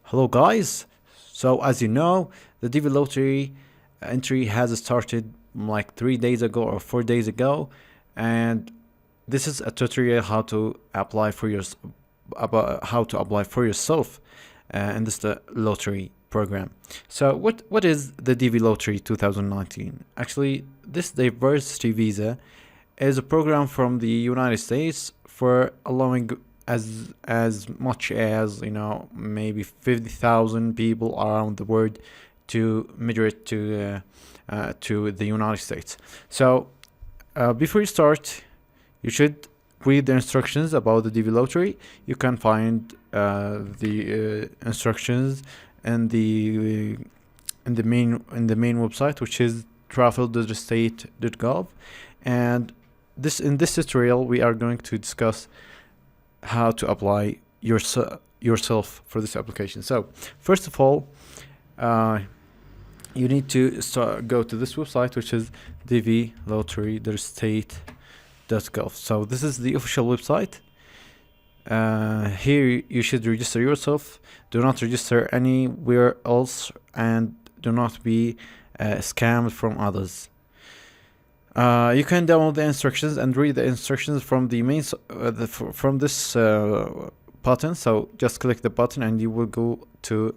Hello, guys. So, as you know, the DV Lottery entry has started like 3 days ago or 4 days ago, and this is a tutorial how to apply for your about how to apply for yourself in this lottery program. So, what is the DV Lottery 2019? Actually, this diversity visa is a program from the United States for allowing as much as maybe 50,000 people around the world to migrate to the United States. So before you start, you should read the instructions about the DV lottery. You can find the instructions in the main website, which is travel.state.gov. And in this tutorial we are going to discuss how to apply yourself for this application. So first of all, you need to go to this website, which is dvlottery.state.gov. So this is the official website. Here you should register yourself. Do not register anywhere else, and do not be scammed from others. You can download the instructions and read the instructions from the main from this button. So just click the button and you will go to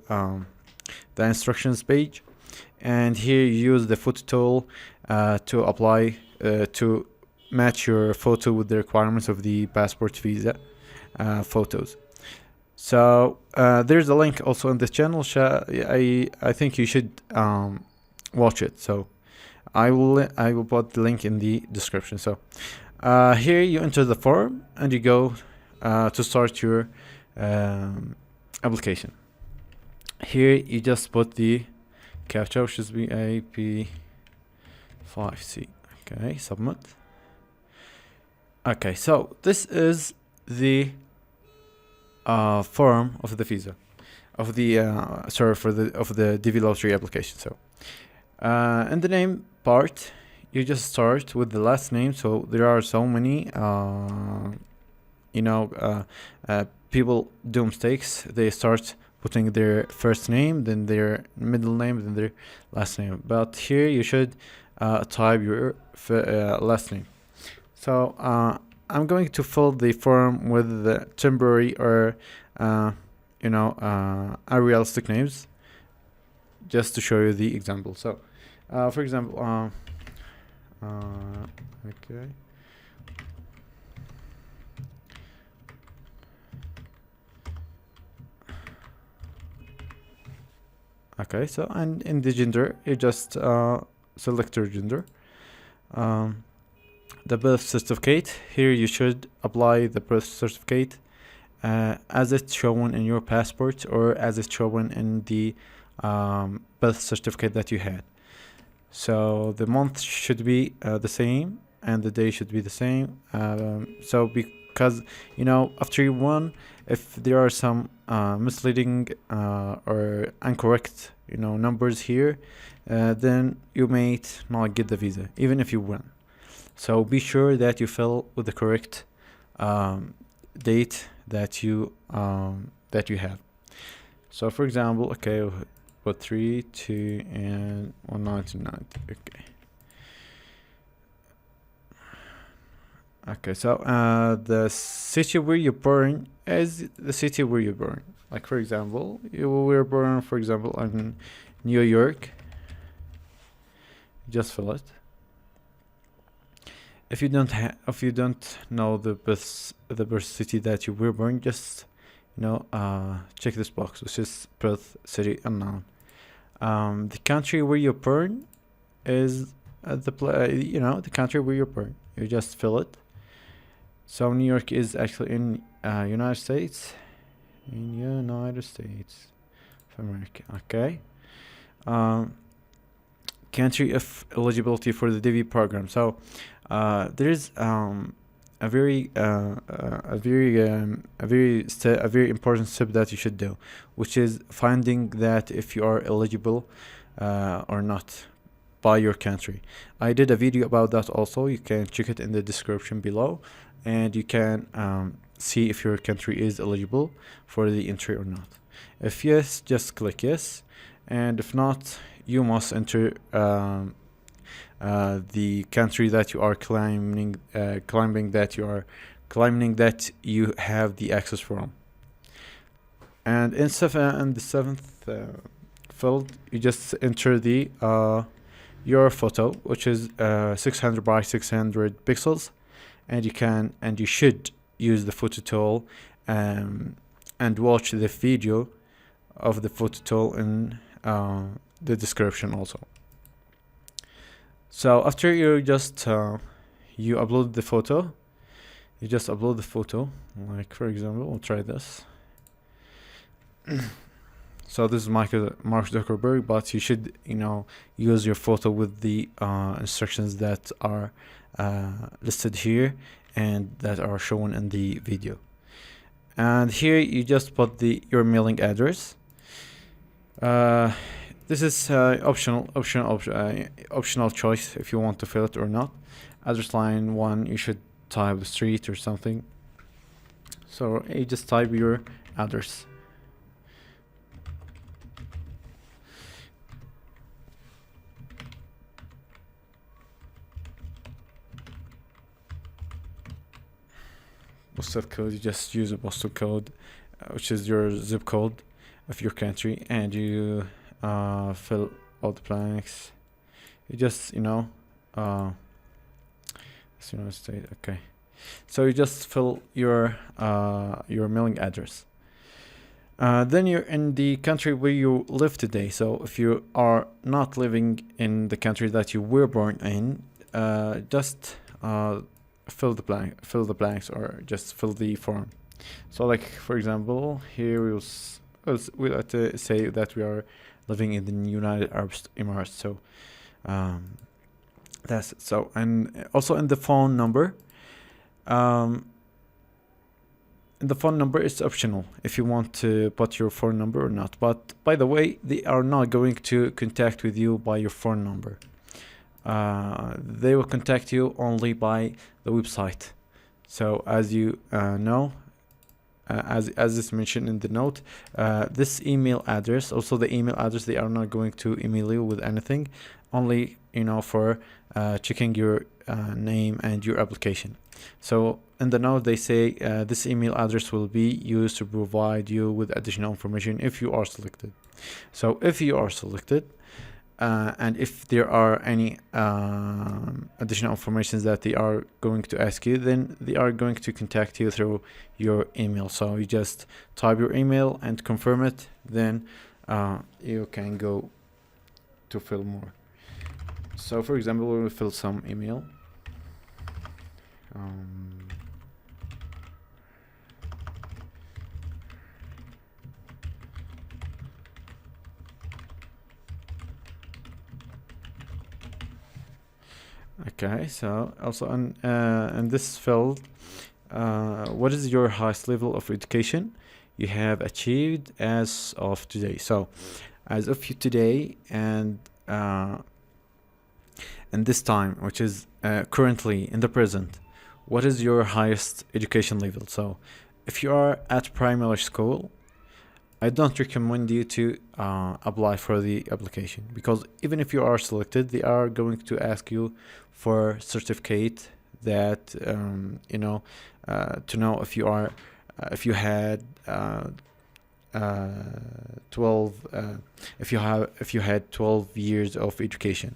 the instructions page, and here you use the photo tool to apply to match your photo with the requirements of the passport visa photos. So there's a link also on this channel. I think you should watch it. So I will put the link in the description. So here you enter the form and you go to start your application. Here you just put the captcha, which is BAP5C. Okay, submit. Okay, so this is the form of the visa of the of the DV lottery application. So in the name part, you just start with the last name. So there are so many people do mistakes. They start putting their first name, then their middle name, then their last name. But here you should type your last name. So I'm going to fill the form with the temporary or unrealistic names, just to show you the example. So for example, okay. Okay, so and in the gender, you just select your gender. The birth certificate, here you should apply the birth certificate as it's shown in your passport or as it's shown in the birth certificate that you had. So the month should be the same and the day should be the same. So because after you won, if there are some misleading or incorrect numbers here, then you may not get the visa even if you win. So be sure that you fill with the correct date that you have. So for example, okay, put 3, 2, and 1990. Okay. Okay, so the city where you're born is the city where you're born. Like for example, you were born, for example, in New York. Just fill it. If you don't know the birth city that you were born, just check this box, which is birth city unknown. The country where you're born is the country where you're born. You just fill it. So New York is actually in United States of America. Okay. Country of eligibility for the DV program. So there is a very important step that you should do, which is finding that if you are eligible or not by your country. I did a video about that also. You can check it in the description below, and you can see if your country is eligible for the entry or not. If yes, just click yes, and if not, you must enter the country that you are claiming that you have the access from. And in the seventh field, you just enter the your photo, which is 600 by 600 pixels, and you should use the photo tool and watch the video of the photo tool in the description also. So after you just you upload the photo, like for example, we'll try this. So this is Mark Zuckerberg, but you should, use your photo with the instructions that are listed here and that are shown in the video. And here you just put your mailing address. This is optional choice if you want to fill it or not. Address line 1, you should type the street or something. So you just type your address. Postal code, you just use a postal code, which is your zip code of your country, and you fill all the blanks. You just United States. Okay, so you just fill your mailing address. Then you're in the country where you live today. So if you are not living in the country that you were born in, just fill the blanks, or just fill the form. So like for example, here we'll have to say that we are living in the United Arab Emirates. So that's it. So, and also in the phone number, it's optional if you want to put your phone number or not. But by the way, they are not going to contact with you by your phone number. They will contact you only by the website. So as you know, as is mentioned in the note, this email address, also the email address, they are not going to email you with anything, only for checking your name and your application. So in the note they say this email address will be used to provide you with additional information if you are selected. So if you are selected, and if there are any additional information that they are going to ask you, then they are going to contact you through your email. So you just type your email and confirm it, then you can go to fill more. So for example, we will fill some email. Okay, so also in this field, what is your highest level of education you have achieved as of today? So as of today, and in this time, which is currently in the present, what is your highest education level? So if you are at primary school, I don't recommend you to apply for the application, because even if you are selected, they are going to ask you for certificate that to know if you are if you had 12 if you had 12 years of education,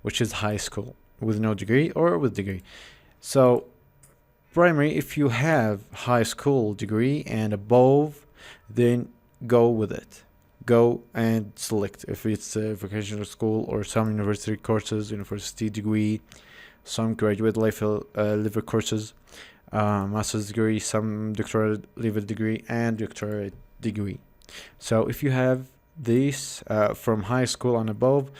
which is high school with no degree or with degree. So primary, if you have high school degree and above, then go with it. Go and select if it's a vocational school or some university courses, university degree, some graduate level courses, master's degree, some doctorate level degree, and doctorate degree. So if you have these from high school and above,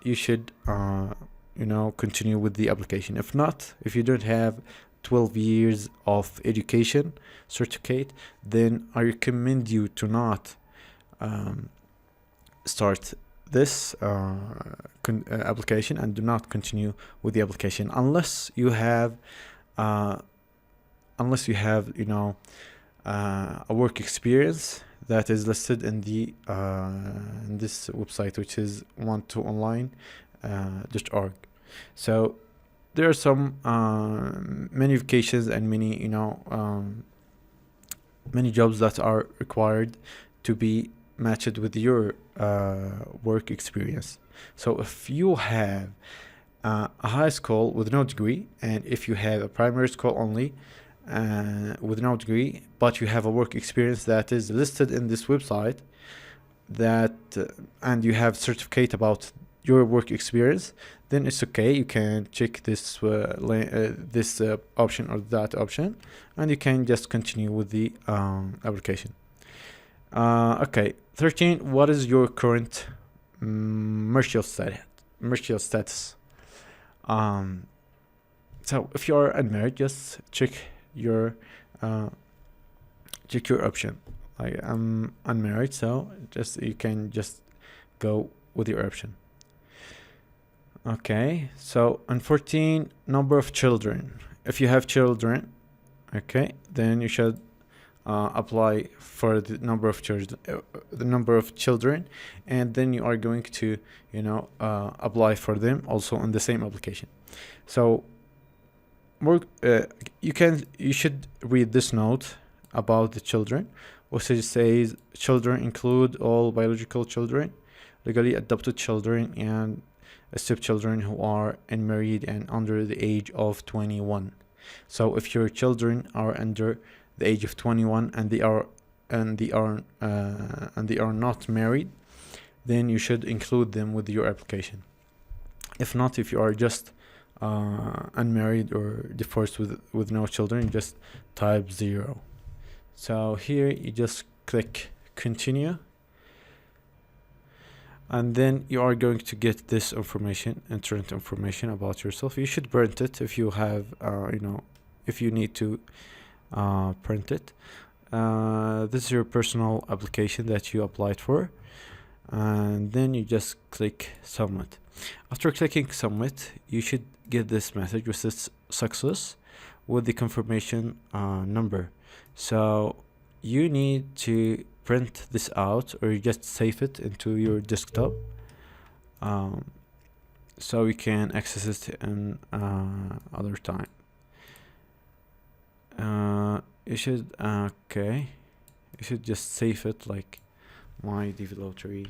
you should continue with the application. If not, if you don't have 12 years of education certificate, then I recommend you to not start this application, and do not continue with the application unless you have unless you have, you know, a work experience that is listed in the in this website, which is one2online.org. So there are some many vacations and many, you know, many jobs that are required to be matched with your work experience. So if you have a high school with no degree, and if you have a primary school only with no degree, but you have a work experience that is listed in this website, that and you have certificate about your work experience, then it's okay. You can check this this option or that option, and you can just continue with the application. Okay, 13. What is your current marital status? Marital status. So if you are unmarried, just check your option. Like, I'm unmarried, so you can just go with your option. Okay, so on 14, number of children. If you have children, okay, then you should apply for the number of children, and then you are going to, you know, apply for them also on the same application. So you should read this note about the children, which says children include all biological children, legally adopted children, and stepchildren who are unmarried and under the age of 21. So if your children are under the age of 21 and they are not married, then you should include them with your application. If not, if you are just unmarried or divorced with no children, just type 0. So here you just click continue, and then you are going to get this information, internal information about yourself. You should print it if you have, you know, if you need to print it. This is your personal application that you applied for, and then you just click submit. After clicking submit, you should get this message with this success with the confirmation number. So you need to print this out, or you just save it into your desktop, so you can access it in other time. You should okay, you should just save it like my DV Lottery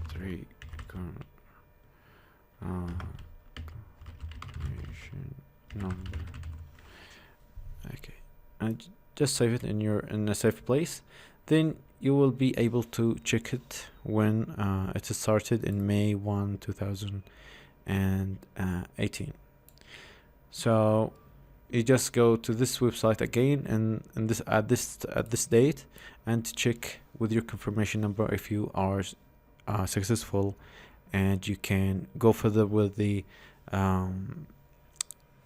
3 confirmation number. Okay, and just save it in a safe place. Then you will be able to check it when it is started in May 1, 2018. So you just go to this website again, and at this date, and check with your confirmation number if you are successful, and you can go further with the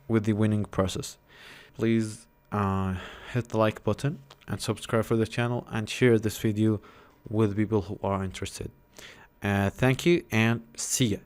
winning process. Please hit the like button and subscribe for the channel, and share this video with people who are interested. Thank you, and see ya.